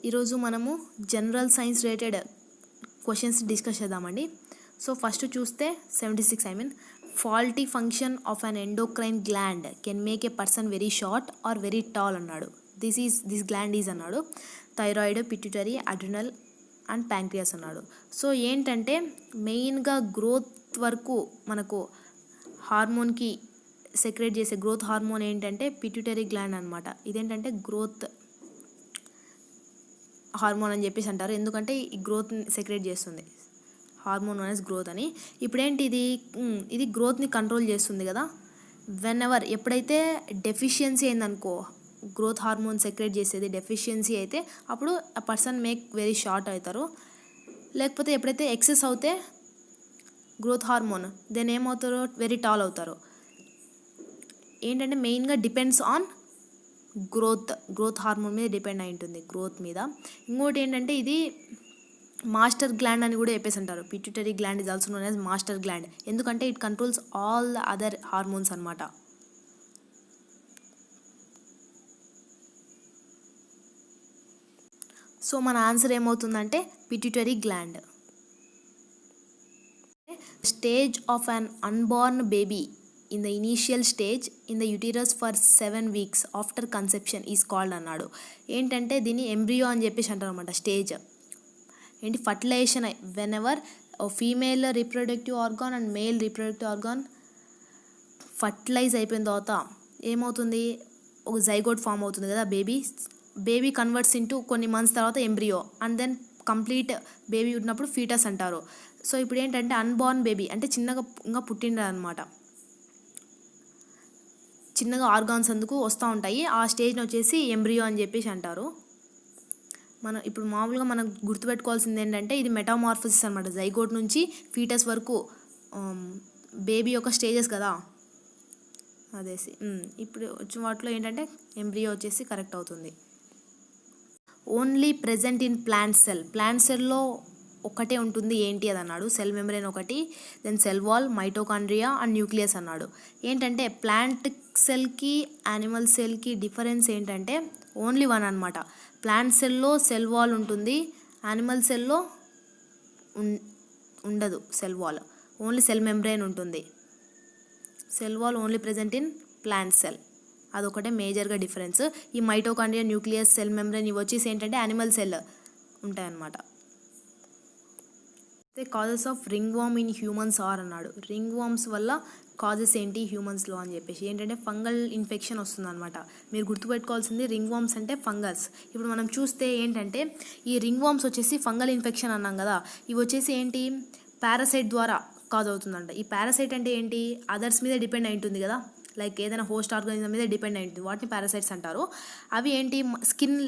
ఈరోజు మనము general science related questions discuss చేద్దామండి. సో ఫస్ట్ చూస్తే 76 faulty function of an endocrine gland can make a person very short or very tall అన్నాడు. This gland is అన్నాడు. Thyroid, pituitary, adrenal and pancreas అన్నాడు. So ఏంటంటే మెయిన్గా growth వరకు మనకు హార్మోన్కి సెక్రెట్ చేసే గ్రోత్ హార్మోన్ ఏంటంటే పిట్యూటరీ గ్లాండ్ అనమాట. ఇదేంటంటే గ్రోత్ హార్మోన్ అని చెప్పేసి అంటారు, ఎందుకంటే ఈ గ్రోత్ని సెక్రెట్ చేస్తుంది. హార్మోన్ అనేసి గ్రోత్ అని. ఇప్పుడేంటి ఇది గ్రోత్ని కంట్రోల్ చేస్తుంది కదా. ఎప్పుడైతే డెఫిషియన్సీ అయిందనుకో, గ్రోత్ హార్మోన్ సెక్రెట్ చేసేది డెఫిషియన్సీ అయితే అప్పుడు ఆ పర్సన్ మేక్ వెరీ షార్ట్ అవుతారు. లేకపోతే ఎప్పుడైతే ఎక్సెస్ అవుతే గ్రోత్ హార్మోన్ దెన్ ఏమవుతారో వెరీ టాల్ అవుతారు. ఏంటంటే మెయిన్గా డిపెండ్స్ ఆన్ గ్రోత్ హార్మోన్ మీద డిపెండ్ అయి ఉంటుంది, గ్రోత్ మీద. ఇంకోటి ఏంటంటే ఇది మాస్టర్ గ్లాండ్ అని కూడా చెప్పేసి అంటారు. Pituitary gland is also known as master gland, ఎందుకంటే it controls all the other hormones అనమాట. సో మన ఆన్సర్ ఏమవుతుందంటే pituitary gland. Stage of an unborn baby in the initial stage in the uterus for 7 weeks after conception is called అన్నాడు. ఏంటంటే దీన్ని embryo అని చెప్పేసి అంటారు అనమాట. స్టేజ్ ఏంటి, fertilization whenever female reproductive organ and male reproductive organ fertilize అయిపోయిన తర్వాత ఏమవుతుంది, ఒక జైగోట్ ఫామ్ అవుతుంది కదా. బేబీ కన్వర్ట్స్ ఇంటూ కొన్ని మంత్స్ తర్వాత embryo and then complete baby ఉన్నప్పుడు ఫీటస్ అంటారు. సో ఇప్పుడు ఏంటంటే అన్బార్న్ బేబీ అంటే చిన్నగా ఇంకా పుట్టిండ్రు అనమాట. చిన్నగా ఆర్గాన్స్ అందుకు వస్తూ ఉంటాయి. ఆ స్టేజ్ని వచ్చేసి ఎంబ్రియో అని చెప్పేసి అంటారు. ఇప్పుడు మామూలుగా మనం గుర్తుపెట్టుకోవాల్సింది ఏంటంటే ఇది మెటామార్ఫోసిస్ అనమాట. జైగోట్ నుంచి ఫీటస్ వరకు బేబీ యొక్క స్టేజెస్ కదా అదేసి. ఇప్పుడు వచ్చిన వాటిలో ఏంటంటే ఎంబ్రియో వచ్చేసి కరెక్ట్ అవుతుంది. ఓన్లీ ప్రెజెంట్ ఇన్ ప్లాంట్ సెల్లో ఒకటే ఉంటుంది, ఏంటి అది అన్నాడు. సెల్ మెంబ్రేన్ ఒకటి, then cell wall, mitochondria and nucleus అన్నాడు. ఏంటంటే ప్లాంట్ సెల్కి యానిమల్ సెల్కి డిఫరెన్స్ ఏంటంటే ఓన్లీ వన్ అనమాట. ప్లాంట్ సెల్లో సెల్ వాల్ ఉంటుంది, యానిమల్ సెల్లో ఉండదు cell wall, only cell membrane ఉంటుంది. Cell wall only present in plant cell, అదొకటే మేజర్గా డిఫరెన్స్. ఈ మైటోకాండ్రియా, న్యూక్లియస్, సెల్ మెంబ్రేన్ ఇవి వచ్చేసి ఏంటంటే యానిమల్ సెల్ ఉంటాయన్నమాట. Causes of ringworm in humans are అన్నాడు. రింగ్ వామ్స్ వల్ల కాజెస్ ఏంటి హ్యూమన్స్లో అని చెప్పేసి ఏంటంటే ఫంగల్ ఇన్ఫెక్షన్ వస్తుందన్నమాట. మీరు గుర్తుపెట్టుకోవాల్సింది రింగ్ వామ్స్ అంటే ఫంగల్స్. ఇప్పుడు మనం చూస్తే ఏంటంటే ఈ రింగ్ వామ్స్ వచ్చేసి ఫంగల్ ఇన్ఫెక్షన్ అన్నాం కదా, ఇవి వచ్చేసి ఏంటి పారాసైట్ ద్వారా కాజ్ అవుతుందంట. ఈ పారాసైట్ అంటే ఏంటి, అదర్స్ మీద డిపెండ్ అయి ఉంటుంది కదా, లైక్ ఏదైనా హోస్ట్ ఆర్గానిజం మీద డిపెండ్ అయి ఉంటుంది, వాటిని పారాసైట్స్ అంటారు. అవి ఏంటి skin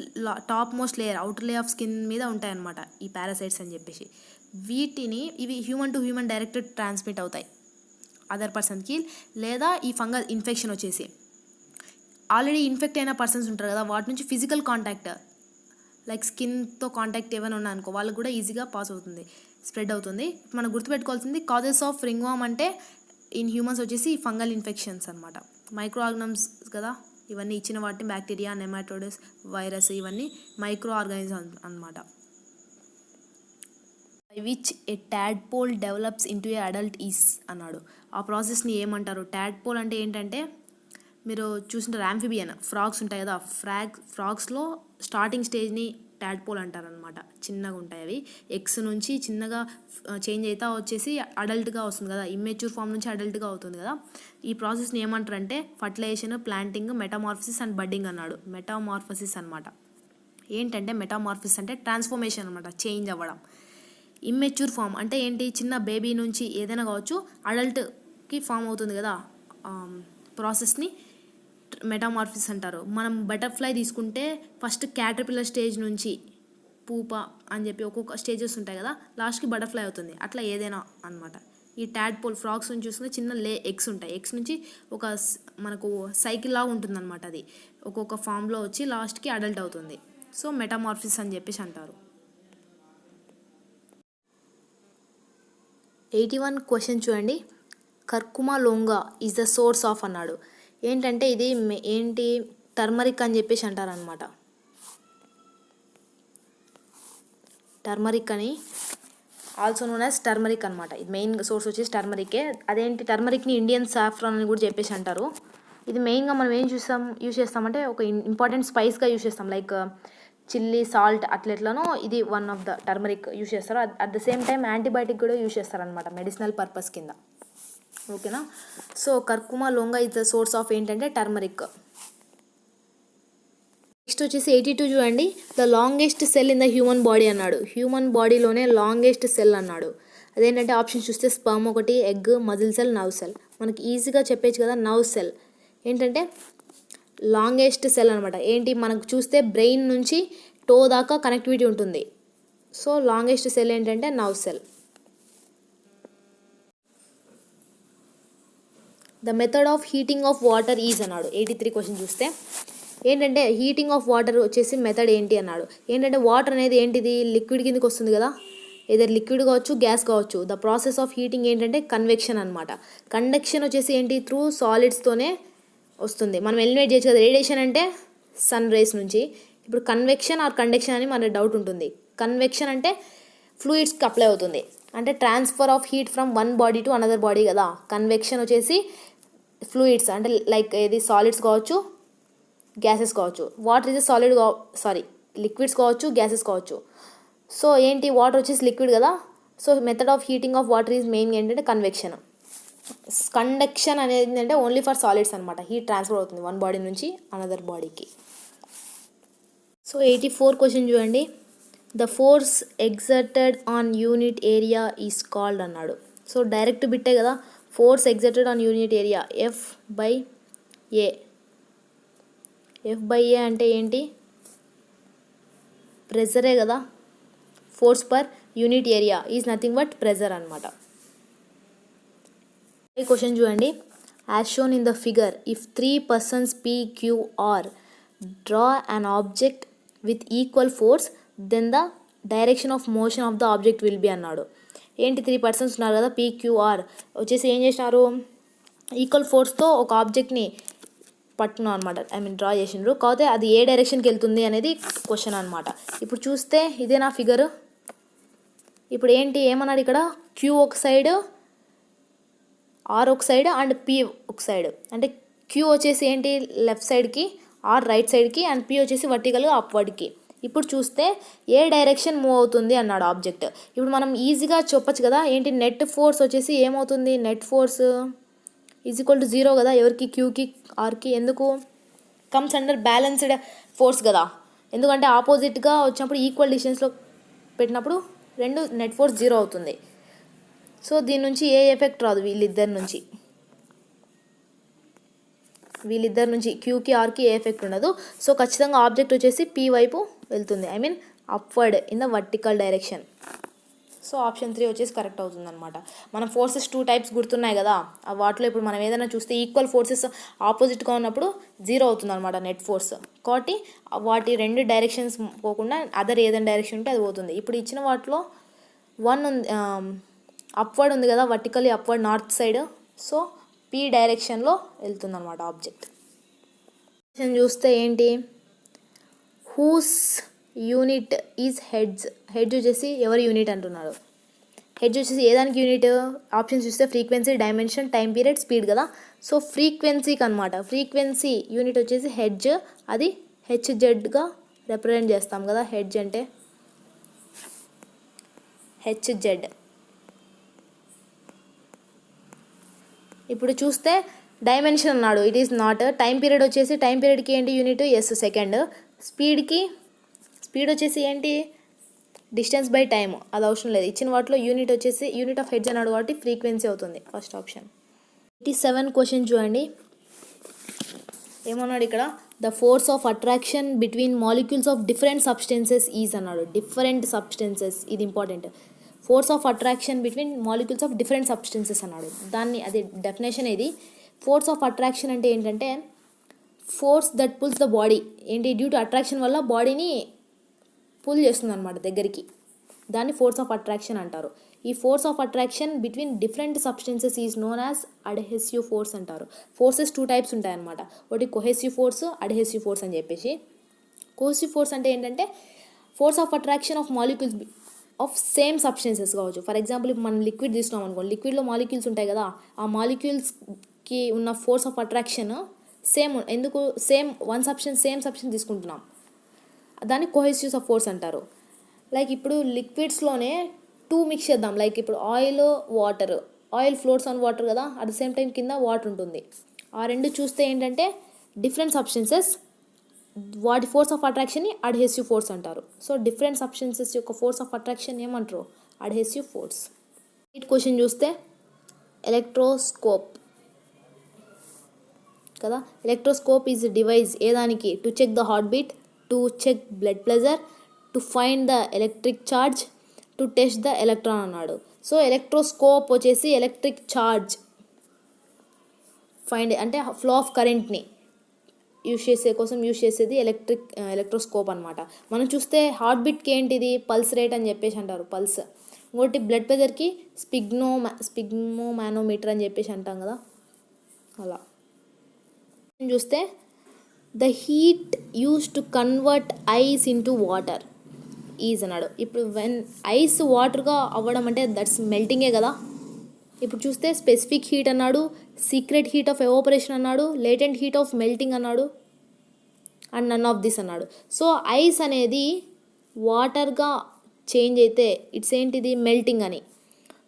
top most layer, outer layer of skin మీద ఉంటాయన్నమాట ఈ పారాసైట్స్ అని చెప్పేసి. ఇవి human to human direct transmit అవుతాయి అదర్ పర్సన్కి. లేదా ఈ ఫంగల్ ఇన్ఫెక్షన్ వచ్చేసి ఆల్రెడీ ఇన్ఫెక్ట్ అయిన పర్సన్స్ ఉంటారు కదా, వాటి నుంచి ఫిజికల్ కాంటాక్ట్ లైక్ స్కిన్తో కాంటాక్ట్ ఏమైనా ఉన్నాయనుకో వాళ్ళకు కూడా ఈజీగా పాస్ అవుతుంది, స్ప్రెడ్ అవుతుంది. మనం గుర్తుపెట్టుకోవాల్సింది కాజెస్ ఆఫ్ రింగ్ వామ్ అంటే ఇన్ హ్యూమన్స్ వచ్చేసి ఫంగల్ ఇన్ఫెక్షన్స్ అనమాట. మైక్రో ఆర్గానిజమ్స్ కదా ఇవన్నీ, ఇచ్చిన వాటిని బ్యాక్టీరియా, నెమాటోడస్, వైరస్ ఇవన్నీ మైక్రో ఆర్గానిజం అనమాట. Which A tadpole develops into A adult is అన్నాడు. ఆ ప్రాసెస్ని ఏమంటారు. టాడ్పోల్ అంటే ఏంటంటే మీరు చూసింటారు యాంఫిబియన్ ఫ్రాగ్స్ ఉంటాయి కదా, ఫ్రాగ్స్లో స్టార్టింగ్ స్టేజ్ని టాడ్పోల్ అంటారనమాట. చిన్నగా ఉంటాయి అవి, ఎగ్స్ నుంచి చిన్నగా చేంజ్ అవుతా వచ్చేసి అడల్ట్గా వస్తుంది కదా, ఇమ్మెచ్యూర్ ఫామ్ నుంచి అడల్ట్గా అవుతుంది కదా. ఈ ప్రాసెస్ని ఏమంటారంటే ఫర్టిలైజేషన్, ప్లాంటింగ్, మెటామార్ఫసిస్ అండ్ బడ్డింగ్ అన్నాడు. మెటామార్ఫసిస్ అనమాట. ఏంటంటే మెటామార్ఫసిస్ అంటే ట్రాన్స్ఫర్మేషన్ అనమాట, చేంజ్ అవ్వడం. ఇమ్మెచ్యూర్ ఫామ్ అంటే ఏంటి, చిన్న బేబీ నుంచి ఏదైనా కావచ్చు అడల్ట్కి ఫామ్ అవుతుంది కదా, ప్రాసెస్ని మెటామార్ఫిస్ అంటారు. మనం బటర్ఫ్లై తీసుకుంటే ఫస్ట్ క్యాటర్పిల్లర్ స్టేజ్ నుంచి పూప అని చెప్పి ఒక్కొక్క స్టేజెస్ ఉంటాయి కదా, లాస్ట్కి బటర్ఫ్లై అవుతుంది. అట్లా ఏదైనా అనమాట. ఈ టాడ్పోల్ ఫ్రాగ్స్ నుంచి చూసుకుంటే చిన్న ఎగ్స్ ఉంటాయి, ఎగ్స్ నుంచి ఒక మనకు సైకిల్ లాగా ఉంటుంది అనమాట. అది ఒక్కొక్క ఫామ్లో వచ్చి లాస్ట్కి అడల్ట్ అవుతుంది. సో మెటామార్ఫిస్ అని చెప్పేసి అంటారు. 81 క్వశ్చన్ చూడండి. కర్కుమా లోంగా ఈజ్ ద సోర్స్ ఆఫ్ అన్నాడు. ఏంటంటే ఇది ఏంటి టర్మరిక్ అని చెప్పేసి అంటారనమాట. టర్మరిక్ అని, ఆల్సో నోన్ యాజ్ టర్మరిక్ అనమాట. ఇది మెయిన్ సోర్స్ వచ్చేసి టర్మరికే. అదేంటి టర్మరిక్ని ఇండియన్ సాఫ్రాన్ అని కూడా చెప్పేసి అంటారు. ఇది మెయిన్గా మనం ఏం యూజ్ చేస్తామంటే ఒక ఇంపార్టెంట్ స్పైస్గా యూజ్ చేస్తాం, లైక్ చిల్లీ, సాల్ట్ అట్లెట్లనో ఇది one of the turmeric use చేస్తారు. At the same time antibiotic కూడా యూజ్ చేస్తారనమాట మెడిసినల్ పర్పస్ కింద. ఓకేనా. So curcuma longa is the source of ఏంటంటే టర్మరిక్. నెక్స్ట్ వచ్చేసి 82 చూడండి. The longest cell in the human body అన్నాడు. హ్యూమన్ బాడీలోనే లాంగెస్ట్ సెల్ అన్నాడు. అదేంటంటే ఆప్షన్ చూస్తే స్పర్మ్ ఒకటి, egg, muscle cell, nerve cell. మనకి ఈజీగా చెప్పేచ్చు కదా. నర్వ్ సెల్ ఏంటంటే లాంగెస్ట్ సెల్ అనమాట. ఏంటి మనకు చూస్తే బ్రెయిన్ నుంచి టో దాకా కనెక్టివిటీ ఉంటుంది. సో లాంగెస్ట్ సెల్ ఏంటంటే nerve cell. The method of heating of water is అన్నాడు. 83 క్వశ్చన్ చూస్తే ఏంటంటే హీటింగ్ ఆఫ్ వాటర్ వచ్చేసి మెథడ్ ఏంటి అన్నాడు. ఏంటంటే వాటర్ అనేది ఏంటిది, లిక్విడ్ కిందకి వస్తుంది కదా, ఏదో లిక్విడ్ కావచ్చు, గ్యాస్ కావచ్చు. ద ప్రాసెస్ ఆఫ్ హీటింగ్ ఏంటంటే కన్వెక్షన్ అనమాట. కండక్షన్ వచ్చేసి ఏంటి, త్రూ సాలిడ్స్తోనే వస్తుంది. మనం ఎలిమినేట్ చేయొచ్చు కదా. రేడియేషన్ అంటే సన్ రేస్ నుంచి. ఇప్పుడు కన్వెక్షన్ ఆర్ కండక్షన్ అని మన డౌట్ ఉంటుంది. కన్వెక్షన్ అంటే ఫ్లూయిడ్స్కి అప్లై అవుతుంది, అంటే transfer of heat from one body to another body కదా. కన్వెక్షన్ వచ్చేసి ఫ్లూయిడ్స్ అంటే లైక్ ఏది సాలిడ్స్ కావచ్చు, గ్యాసెస్ కావచ్చు. వాటర్ ఇస్ సాలిడ్ లిక్విడ్స్ కావచ్చు, గ్యాసెస్ కావచ్చు. సో ఏంటి, వాటర్ వచ్చేసి లిక్విడ్ కదా. So method of heating of water is main ఏంటంటే కన్వెక్షన్. కండక్షన్ అనేది ఏంటంటే ఓన్లీ ఫర్ సాలిడ్స్ అనమాట. హీట్ ట్రాన్స్ఫర్ అవుతుంది వన్ బాడీ నుంచి అనదర్ బాడీకి. సో 84 క్వశ్చన్ చూడండి. The force exerted on unit area is called అన్నాడు. సో డైరెక్ట్ బిట్టే కదా. Force exerted on unit area F/A. F/A అంటే ఏంటి, ప్రెజరే కదా. Force per unit area is nothing but pressure అనమాట. ఈ క్వశ్చన్ చూడండి. As shown in the figure, if 3 persons PQR draw an object with equal force then the direction of motion of the object will be అన్నాడు. ఏంటి, 3 persons ఉన్నారు కదా, PQR వచ్చేసి ఏం చేసినారు, ఈక్వల్ ఫోర్స్తో ఒక ఆబ్జెక్ట్ని పట్టుకున్నాం అనమాట, డ్రా చేసినారు. కాకపోతే అది ఏ డైరెక్షన్కి వెళ్తుంది అనేది క్వశ్చన్ అనమాట. ఇప్పుడు చూస్తే ఇదే నా ఫిగర్. ఇప్పుడు ఏంటి ఏమన్నాడు ఇక్కడ, Q ఒక సైడ్, R ఒక సైడ్ అండ్ P ఒక సైడ్. అంటే Q వచ్చేసి ఏంటి లెఫ్ట్ సైడ్కి, R రైట్ సైడ్కి అండ్ P వచ్చేసి వర్టికల్గా అప్వర్డ్కి. ఇప్పుడు చూస్తే ఏ డైరెక్షన్ మూవ్ అవుతుంది అన్నాడు ఆబ్జెక్ట్. ఇప్పుడు మనం ఈజీగా చెప్పచ్చు కదా. ఏంటి, నెట్ ఫోర్స్ వచ్చేసి ఏమవుతుంది, net force is equal to 0 కదా. ఎవరికి, Qకి Rకి. ఎందుకు, కమ్స్ అండర్ బ్యాలెన్స్డ్ ఫోర్స్ కదా. ఎందుకంటే ఆపోజిట్గా వచ్చినప్పుడు ఈక్వల్ డిస్టెన్స్లో పెట్టినప్పుడు రెండు నెట్ ఫోర్స్ 0 అవుతుంది. సో దీని నుంచి ఏ ఎఫెక్ట్ రాదు వీళ్ళిద్దరి నుంచి Qకి Rకి ఏ ఎఫెక్ట్ ఉండదు. సో ఖచ్చితంగా ఆబ్జెక్ట్ వచ్చేసి P వైపు వెళ్తుంది, upward in the vertical direction. So option 3 వచ్చేసి కరెక్ట్ అవుతుంది అనమాట. మనం ఫోర్సెస్ 2 టైప్స్ గుర్తున్నాయి కదా. వాటిలో ఇప్పుడు మనం ఏదైనా చూస్తే ఈక్వల్ ఫోర్సెస్ ఆపోజిట్గా ఉన్నప్పుడు 0 అవుతుంది అనమాట నెట్ ఫోర్స్. కాబట్టి వాటి 2 డైరెక్షన్స్ పోకుండా అదర్ ఏదైనా డైరెక్షన్ ఉంటే అది పోతుంది. ఇప్పుడు ఇచ్చిన వాటిలో 1 ఉంది, అప్వర్డ్ ఉంది కదా, vertically upward north side. So P డైరెక్షన్లో వెళ్తుంది అనమాట ఆబ్జెక్ట్. చూస్తే ఏంటి, whose unit is hertz. Hertz వచ్చేసి ఎవరి యూనిట్ అంటున్నారు. హెడ్జ్ వచ్చేసి ఏదానికి యూనిట్, ఆప్షన్స్ చూస్తే frequency, dimension, time period, speed కదా. సో ఫ్రీక్వెన్సీకి అనమాట. ఫ్రీక్వెన్సీ యూనిట్ వచ్చేసి హెడ్జ్, అది HZగా రిప్రజెంట్ చేస్తాం కదా. హెడ్జ్ అంటే HZ. ఇప్పుడు చూస్తే డైమెన్షన్ అన్నాడు, it is not. Time period వచ్చేసి, టైం పీరియడ్కి ఏంటి యూనిట్, సెకండ్. స్పీడ్ వచ్చేసి ఏంటి, డిస్టెన్స్ బై టైమ్, అది అవసరం లేదు. ఇచ్చిన వాటిలో యూనిట్ వచ్చేసి యూనిట్ ఆఫ్ హెడ్జ్ అన్నాడు కాబట్టి ఫ్రీక్వెన్సీ అవుతుంది ఫస్ట్ ఆప్షన్. 87 క్వశ్చన్ చూడండి. ఏమన్నాడు ఇక్కడ, the force of attraction between molecules of different substances is అన్నాడు. డిఫరెంట్ సబ్స్టెన్సెస్, ఇది important. Force of attraction between molecules of different substances అన్నాడు. దాన్ని అది డెఫినేషన్ ఇది. ఫోర్స్ ఆఫ్ అట్రాక్షన్ అంటే ఏంటంటే force that pulls the body. ఏంటి, డ్యూ టు అట్రాక్షన్ వల్ల బాడీని పుల్ చేస్తుంది అనమాట దగ్గరికి. దాన్ని ఫోర్స్ ఆఫ్ అట్రాక్షన్ అంటారు. ఈ force of attraction between different substances is known as adhesive force అంటారు. ఫోర్సెస్ 2 టైప్స్ ఉంటాయన్నమాట. ఒకటి కొహెసివ్ ఫోర్స్, అడ్హెసివ్ ఫోర్స్ అని చెప్పేసి. కోహెసివ్ ఫోర్స్ అంటే ఏంటంటే force of attraction of molecules of same substances కావచ్చు. ఫర్ ఎగ్జాంపుల్ ఇప్పుడు మనం లిక్విడ్ తీసుకున్నాం అనుకోండి, లిక్విడ్లో మాలిక్యూల్స్ ఉంటాయి కదా, ఆ మాలిక్యూల్స్కి ఉన్న ఫోర్స్ ఆఫ్ అట్రాక్షన్ సేమ్. ఎందుకు సేమ్? సేమ్ సబ్స్టెన్స్ తీసుకుంటున్నాం, దాన్ని కోహెసివ్స్ ఆఫ్ ఫోర్స్ అంటారు. లైక్ ఇప్పుడు లిక్విడ్స్లోనే టూ మిక్స్ చేద్దాం. లైక్ ఇప్పుడు ఆయిల్ ఫ్లోట్స్ ఆన్ వాటర్ కదా, అట్ ద సేమ్ టైం కింద వాటర్ ఉంటుంది. ఆ రెండు చూస్తే ఏంటంటే డిఫరెంట్ సబ్స్టెన్సెస్, వాటి ఫోర్స్ ఆఫ్ అట్రాక్షన్ని అడ్హెసివ్ ఫోర్స్ అంటారు. సో డిఫరెంట్ సబ్స్టెన్సెస్ యొక్క ఫోర్స్ ఆఫ్ అట్రాక్షన్ ఏమంటారు? Adhesive force. ఈ క్వశ్చన్ చూస్తే ఎలక్ట్రోస్కోప్ కదా. Electroscope is device ఏదానికి? To check the heart beat, to check blood pressure, to find the electric charge, to test the electron అన్నాడు. So electroscope వచ్చేసి electric charge find అంటే flow of కరెంట్ని use చేసేది electroscope అనమాట. మనం చూస్తే heart బీట్కి ఏంటిది? Pulse rate అని చెప్పేసి అంటారు, పల్స్. ఇంకోటి బ్లడ్ ప్రెజర్కి స్పిగ్మోమానోమీటర్ అని చెప్పేసి అంటాం కదా, అలా. చూస్తే the heat use to convert ice into water is అన్నాడు. ఇప్పుడు వెన్ ఐస్ వాటర్గా అవ్వడం అంటే దట్స్ మెల్టింగే కదా. ఇప్పుడు చూస్తే స్పెసిఫిక్ హీట్ అన్నాడు, సీక్రెట్ హీట్ ఆఫ్ ఎవాపరేషన్ అన్నాడు, లేటెంట్ హీట్ ఆఫ్ మెల్టింగ్ అన్నాడు, అండ్ నన్ ఆఫ్ దిస్ అన్నాడు. సో ఐస్ అనేది వాటర్గా చేంజ్ అయితే ఇట్స్ ఏంటిది? మెల్టింగ్ అని.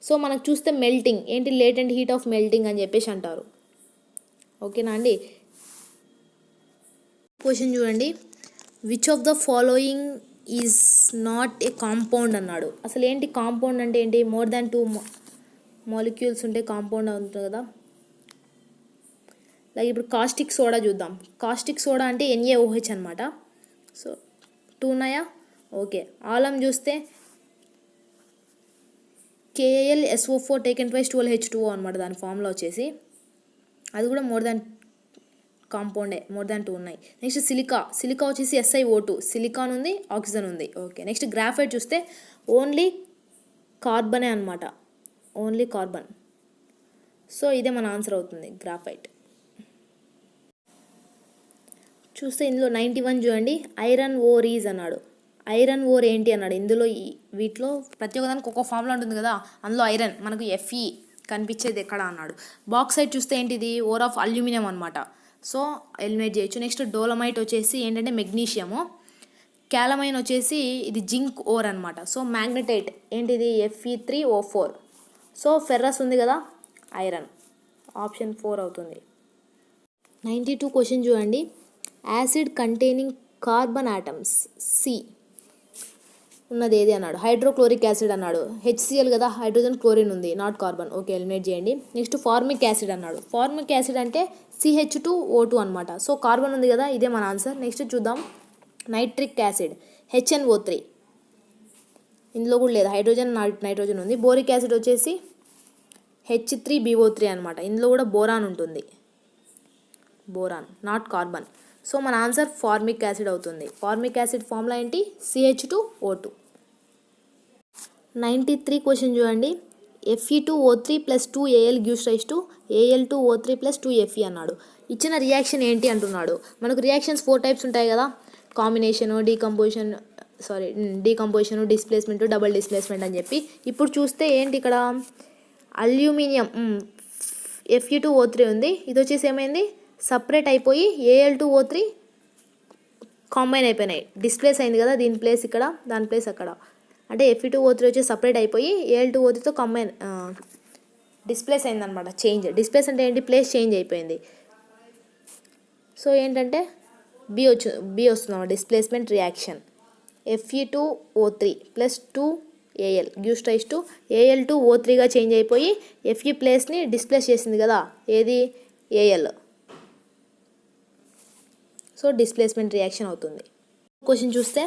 సో మనకు చూస్తే మెల్టింగ్ ఏంటి? లేటెంట్ హీట్ ఆఫ్ మెల్టింగ్ అని చెప్పేసి అంటారు. ఓకేనా అండి? క్వశ్చన్ చూడండి, which of the following is not A compound అన్నాడు. అసలు ఏంటి కాంపౌండ్ అంటే ఏంటి? మోర్ దాన్ 2 మాలిక్యూల్స్ ఉంటే కాంపౌండ్ అవుతుంది కదా. లైక్ ఇప్పుడు కాస్టిక్ సోడా చూద్దాం. కాస్టిక్ సోడా అంటే NaOH అనమాట. సో 2 ఉన్నాయా? ఓకే. ఆలం చూస్తే KAlSO4 టేకెన్ ట్వైస్ 12H2O అనమాట దాని ఫార్ములా వచ్చేసి. అది కూడా మోర్ దాన్ కాంపౌండే, మోర్ దాన్ 2 ఉన్నాయి. నెక్స్ట్ సిలికా వచ్చేసి SiO2, సిలికాన్ ఉంది, ఆక్సిజన్ ఉంది. ఓకే. నెక్స్ట్ గ్రాఫైట్ చూస్తే ఓన్లీ కార్బనే అనమాట, ఓన్లీ కార్బన్. సో ఇదే మన ఆన్సర్ అవుతుంది, గ్రాఫైట్. చూస్తే ఇందులో 91 చూడండి, ఐరన్ ఓర్ ఈజ్ అన్నాడు. ఐరన్ ఓర్ ఏంటి అన్నాడు. ఇందులో వీటిలో ప్రతి ఒక్కదానికి ఒక్కో ఫార్ములా ఉంటుంది కదా, అందులో ఐరన్ మనకు Fe కనిపించేది ఎక్కడ అన్నాడు. బాక్సైట్ చూస్తే ఏంటిది? ఓర్ ఆఫ్ అల్యూమినియం అనమాట. సో ఎలిమినేట్ చేయొచ్చు. నెక్స్ట్ డోలమైట్ వచ్చేసి ఏంటంటే మెగ్నీషియము. క్యాలమైన్ వచ్చేసి ఇది జింక్ ఓర్ అనమాట. సో మ్యాగ్నెటైట్ ఏంటిది? Fe3O4. సో ఫెర్రస్ ఉంది కదా, ఐరన్. ఆప్షన్ 4 అవుతుంది. 92 క్వశ్చన్ చూడండి, acid containing carbon atoms C ఉన్నది ఏది అన్నాడు. హైడ్రోక్లోరిక్ యాసిడ్ అన్నాడు. HCl కదా, హైడ్రోజన్ క్లోరిన్ ఉంది, నాట్ కార్బన్. ఓకే, ఎలిమినేట్ చేయండి. నెక్స్ట్ ఫార్మిక్ యాసిడ్ అన్నాడు. ఫార్మిక్ యాసిడ్ అంటే CH2O2 అనమాట. సో కార్బన్ ఉంది కదా, ఇదే మన ఆన్సర్. నెక్స్ట్ చూద్దాం, నైట్రిక్ యాసిడ్ HNO3. ఇందులో కూడా లేదు, హైడ్రోజన్ నైట్రోజన్ ఉంది. బోరిక్ యాసిడ్ వచ్చేసి H3BO3 అనమాట. ఇందులో కూడా బోరాన్ ఉంటుంది, బోరాన్, నాట్ కార్బన్. సో మన ఆన్సర్ ఫార్మిక్ యాసిడ్ అవుతుంది. ఫార్మిక్ యాసిడ్ ఫార్ములా ఏంటి? CH2O2. 93 క్వశ్చన్ చూడండి, Fe2O3 + 2Al gives rise to Al2O3 + 2Fe అన్నాడు. ఇచ్చిన రియాక్షన్ ఏంటి అంటున్నాడు. మనకు రియాక్షన్స్ 4 టైప్స్ ఉంటాయి కదా, combination, decomposition, displacement, double displacement అని చెప్పి. ఇప్పుడు చూస్తే ఏంటి ఇక్కడ? అల్యూమినియం Fe2O3 ఉంది, ఇది వచ్చేసి ఏమైంది? సపరేట్ అయిపోయి Al2O3 కాంబైన్ అయిపోయినాయి, డిస్ప్లేస్ అయింది కదా, దీని ప్లేస్ ఇక్కడ, దాని ప్లేస్ అక్కడ. అంటే Fe2O3 వచ్చి సపరేట్ అయిపోయి Al2O3తో కంబైన్ డిస్ప్లేస్ అయిందనమాట. డిస్ప్లేస్ అంటే ఏంటి? ప్లేస్ చేంజ్ అయిపోయింది. సో ఏంటంటే బి వస్తుంది displacement reaction. Fe2O3 + 2Al gives rise to Al2O3గా చేంజ్ అయిపోయి Fe ప్లేస్ని డిస్ప్లేస్ చేసింది కదా, ఏది? Al. సో డిస్ప్లేస్మెంట్ రియాక్షన్ అవుతుంది. క్వశ్చన్ చూస్తే,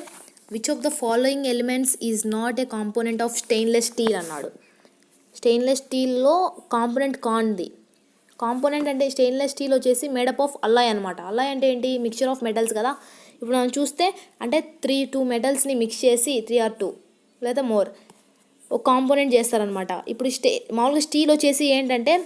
which of the following elements is not a component of stainless steel అన్నాడు. స్టెయిన్లెస్ స్టీల్లో కాంపోనెంట్ కాంది. కాంపోనెంట్ అంటే స్టెయిన్లెస్ స్టీల్ వచ్చేసి మేడప్ ఆఫ్ అల్లాయ్ అనమాట. అల్లాయ్ అంటే ఏంటి? మిక్చర్ ఆఫ్ మెటల్స్ కదా. ఇప్పుడు మనం చూస్తే అంటే 2 మెటల్స్ని మిక్స్ చేసి 3 or 2 లేదా మోర్ ఒక కాంపోనెంట్ చేస్తారనమాట. ఇప్పుడు మామూలుగా స్టీల్ వచ్చేసి ఏంటంటే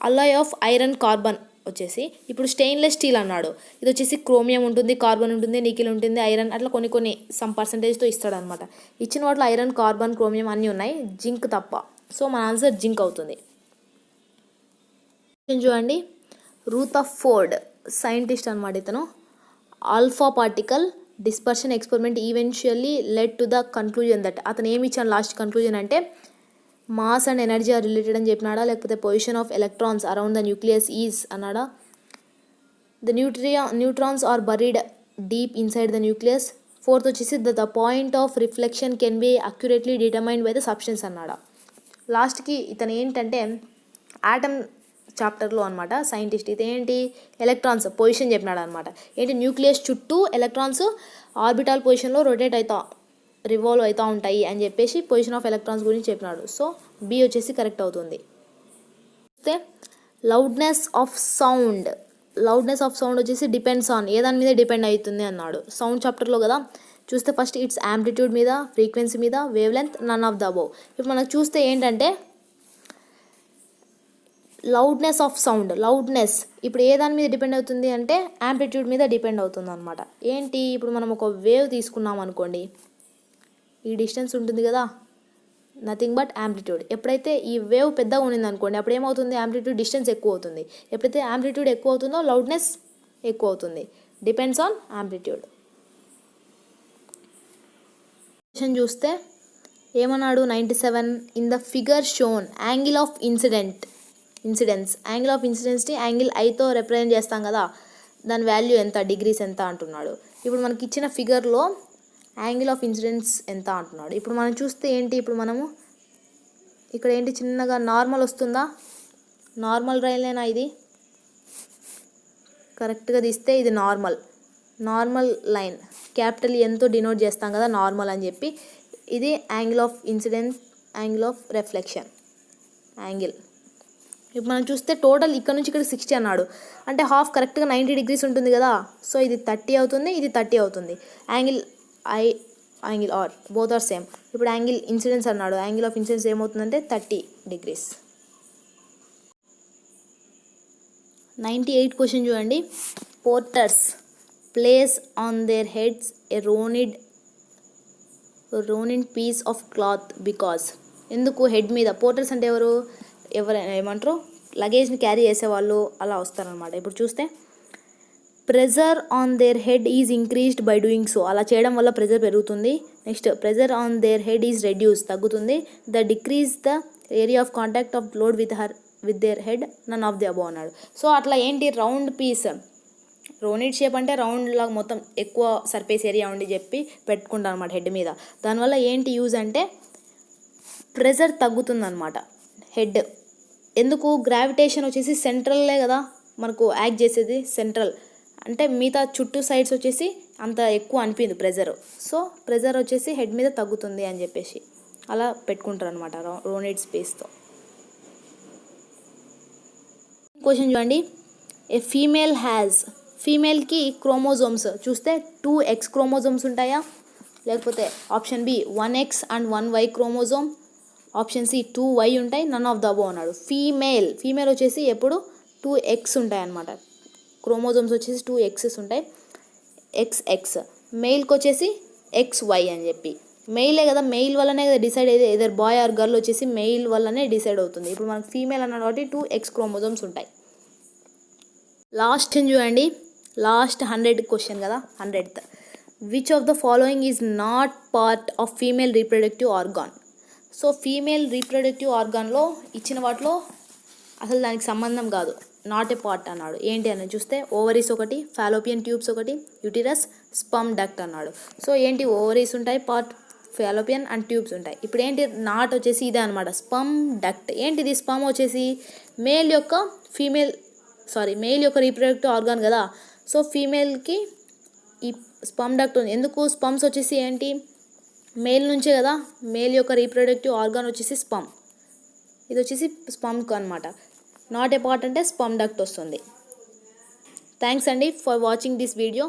అల్లాయ్ ఆఫ్ ఐరన్ కార్బన్ వచ్చేసి. ఇప్పుడు స్టెయిన్లెస్ స్టీల్ అన్నాడు, ఇది వచ్చేసి క్రోమియం ఉంటుంది, కార్బన్ ఉంటుంది, నికెల్ ఉంటుంది, ఐరన్, అట్లా కొన్ని సమ్ పర్సంటేజ్తో ఇస్తాడనమాట. ఇచ్చిన వాటిలో ఐరన్, కార్బన్, క్రోమియం అన్నీ ఉన్నాయి, జింక్ తప్ప. సో మన ఆన్సర్ జింక్ అవుతుంది. చూడండి, రూథర్ఫోర్డ్ సైంటిస్ట్ అనమాట ఇతను. Alpha particle dispersion experiment eventually led to the conclusion that, అతను ఏమి ఇచ్చాను లాస్ట్ కన్క్లూజన్ అంటే mass and energy are related అని చెప్పినాడా, లేకపోతే position of electrons around the nucleus is అన్నాడా, the neutrons are buried deep inside the nucleus. Fourth వచ్చేసి the point of reflection can be accurately determined by the substance అన్నాడా. లాస్ట్కి ఇతను ఏంటంటే atom చాప్టర్లో అనమాట సైంటిస్ట్, ఇదేంటి ఎలక్ట్రాన్స్ పొజిషన్ చెప్పినాడు అనమాట. ఏంటి న్యూక్లియస్ చుట్టూ ఎలక్ట్రాన్స్ ఆర్బిటాల్ పొజిషన్లో రొటేట్ రివాల్వ్ అవుతూ ఉంటాయి అని చెప్పేసి పొజిషన్ ఆఫ్ ఎలక్ట్రాన్స్ గురించి చెప్పినాడు. సో బి వచ్చేసి కరెక్ట్ అవుతుంది. అయితే లౌడ్నెస్ ఆఫ్ సౌండ్ వచ్చేసి డిపెండ్స్ ఆన్, ఏ దాని మీద డిపెండ్ అవుతుంది అన్నాడు సౌండ్ చాప్టర్లో కదా. చూస్తే ఫస్ట్ ఇట్స్ యాంప్లిట్యూడ్ మీద, ఫ్రీక్వెన్సీ మీద, wavelength, none of the above. ఇప్పుడు మనకు చూస్తే ఏంటంటే లౌడ్నెస్ ఆఫ్ సౌండ్, ఇప్పుడు ఏ దాని మీద డిపెండ్ అవుతుంది అంటే యాంప్లిట్యూడ్ మీద డిపెండ్ అవుతుంది అనమాట. ఏంటి, ఇప్పుడు మనం ఒక వేవ్ తీసుకున్నాం అనుకోండి, ఈ డిస్టెన్స్ ఉంటుంది కదా, నథింగ్ బట్ యాంప్లిట్యూడ్. ఎప్పుడైతే ఈ వేవ్ పెద్దగా ఉన్నింది అనుకోండి, అప్పుడు ఏమవుతుంది, యాంప్లిట్యూడ్ డిస్టెన్స్ ఎక్కువ అవుతుంది. ఎప్పుడైతే యాంప్లిట్యూడ్ ఎక్కువ అవుతుందో లౌడ్నెస్ ఎక్కువ అవుతుంది. Depends on amplitude. చూస్తే ఏమన్నాడు 97, in the figure shown angle of angle of ఇన్సిడెన్స్ని యాంగిల్ ఐతో రిప్రజెంట్ చేస్తాం కదా, దాని వాల్యూ ఎంత, డిగ్రీస్ ఎంత అంటున్నాడు. ఇప్పుడు మనకి ఇచ్చిన ఫిగర్లో యాంగిల్ ఆఫ్ ఇన్సిడెన్స్ ఎంత అంటున్నాడు. ఇప్పుడు మనం చూస్తే ఏంటి, ఇప్పుడు మనము ఇక్కడ ఏంటి చిన్నగా నార్మల్ వస్తుందా, నార్మల్ లైనేనా, ఇది కరెక్ట్గా తీస్తే ఇది నార్మల్ లైన్, క్యాపిటల్ ఎంతో డినోట్ చేస్తాం కదా నార్మల్ అని చెప్పి. ఇది angle of incidence, angle of reflection angle. ఇప్పుడు మనం చూస్తే టోటల్ ఇక్కడ నుంచి ఇక్కడ 60 అన్నాడు, అంటే హాఫ్ కరెక్ట్గా 90 డిగ్రీస్ ఉంటుంది కదా. సో ఇది 30 అవుతుంది, ఇది 30 అవుతుంది. Angle are both are same. ఇప్పుడు యాంగిల్ ఇన్సిడెన్స్ అన్నాడు, యాంగిల్ ఆఫ్ ఇన్సిడెన్స్ ఏమవుతుందంటే 30 డిగ్రీస్. 98 క్వశ్చన్ చూడండి. Porters place on their heads a round piece of cloth because. ఎందుకు హెడ్ మీద, పోర్టర్స్ అంటే ఎవరైనా ఏమంటారు, లగేజ్ని క్యారీ చేసేవాళ్ళు అలా వస్తారనమాట. ఇప్పుడు చూస్తే pressure on their head is increased by doing so, అలా చేయడం వల్ల ప్రెజర్ పెరుగుతుంది. Next pressure on their head is reduce, తగ్గుతుంది. The decrease the area of contact of load with their head, none of the above అన్నాడు. So అట్లా ఏంటి, round piece, rounded shape అంటే round లాగా మొత్తం ఎక్కువ సర్ఫేస్ ఏరియా ఉండి చెప్పి పెట్టుకుంటాం అనమాట హెడ్ మీద. దానివల్ల ఏంటి యూజ్ అంటే ప్రెజర్ తగ్గుతుందన్నమాట హెడ్. ఎందుకు, గ్రావిటేషన్ వచ్చేసి సెంట్రల్లే కదా మనకు యాక్ట్ చేసేది, సెంట్రల్ అంటే మిగతా చుట్టూ సైడ్స్ వచ్చేసి అంత ఎక్కువ అనిపించదు ప్రెజర్. సో ప్రెజర్ వచ్చేసి హెడ్ మీద తగ్గుతుంది అని చెప్పేసి అలా పెట్టుకుంటారు అనమాట రోనిడ్ స్పేస్తో. క్వశ్చన్ చూడండి. ఏ ఫీమేల్కి క్రోమోజోమ్స్ చూస్తే 2X క్రోమోజోమ్స్ ఉంటాయా, లేకపోతే option B 1X and 1Y chromosome, option C 2Y ఉంటాయి, నన్ ఆఫ్ ద అబోవ్ అన్నాడు. ఫీమేల్ వచ్చేసి ఎప్పుడు 2X ఉంటాయి అన్నమాట, క్రోమోజోమ్స్ వచ్చేసి 2X's ఉంటాయి, XX. మెయిల్కి వచ్చేసి XY అని చెప్పి, మెయిలే కదా, మెయిల్ వల్లనే కదా డిసైడ్ అయ్యేది, ఏదర్ బాయ్ ఆర్ గర్ల్ వచ్చేసి మెయిల్ వల్లనే డిసైడ్ అవుతుంది. ఇప్పుడు మనకు ఫీమేల్ అన్నాడు కాబట్టి 2X క్రోమోజోమ్స్ ఉంటాయి. లాస్ట్ చూడండి, లాస్ట్ 100 క్వశ్చన్ కదా, 100th. Which of the following is not part of female reproductive organ. So female reproductive ఆర్గాన్లో ఇచ్చిన వాటిలో అసలు దానికి సంబంధం కాదు, నాట్ ఏ పార్ట్ అన్నాడు. ఏంటి అని చూస్తే ఓవరీస్ ఒకటి, ఫాలోపియన్ ట్యూబ్స్ ఒకటి, యూటిరస్, స్పమ్ డక్ట్ అన్నాడు. సో ఏంటి, ఓవరీస్ ఉంటాయి, పార్ట్ ఫాలోపియన్ అండ్ ట్యూబ్స్ ఉంటాయి. ఇప్పుడు ఏంటి, నాట్ వచ్చేసి ఇదే అనమాట, స్పమ్ డక్ట్. ఏంటిది, స్పమ్ వచ్చేసి మేల్ యొక్క రీప్రొడక్టివ్ ఆర్గాన్ కదా. సో ఫీమేల్కి ఈ స్పమ్ డక్ట్ ఉంది. ఎందుకు, స్పమ్స్ వచ్చేసి ఏంటి, మేల్ నుంచే కదా, మేల్ యొక్క రీప్రొడక్టివ్ ఆర్గాన్ వచ్చేసి స్పమ్, ఇది వచ్చేసి స్పమ్క్ అనమాట. నాట్ ఏ పార్ట్ అంటే స్పమ్ డక్ట్ వస్తుంది. థ్యాంక్స్ అండి ఫర్ వాచింగ్ దిస్ వీడియో.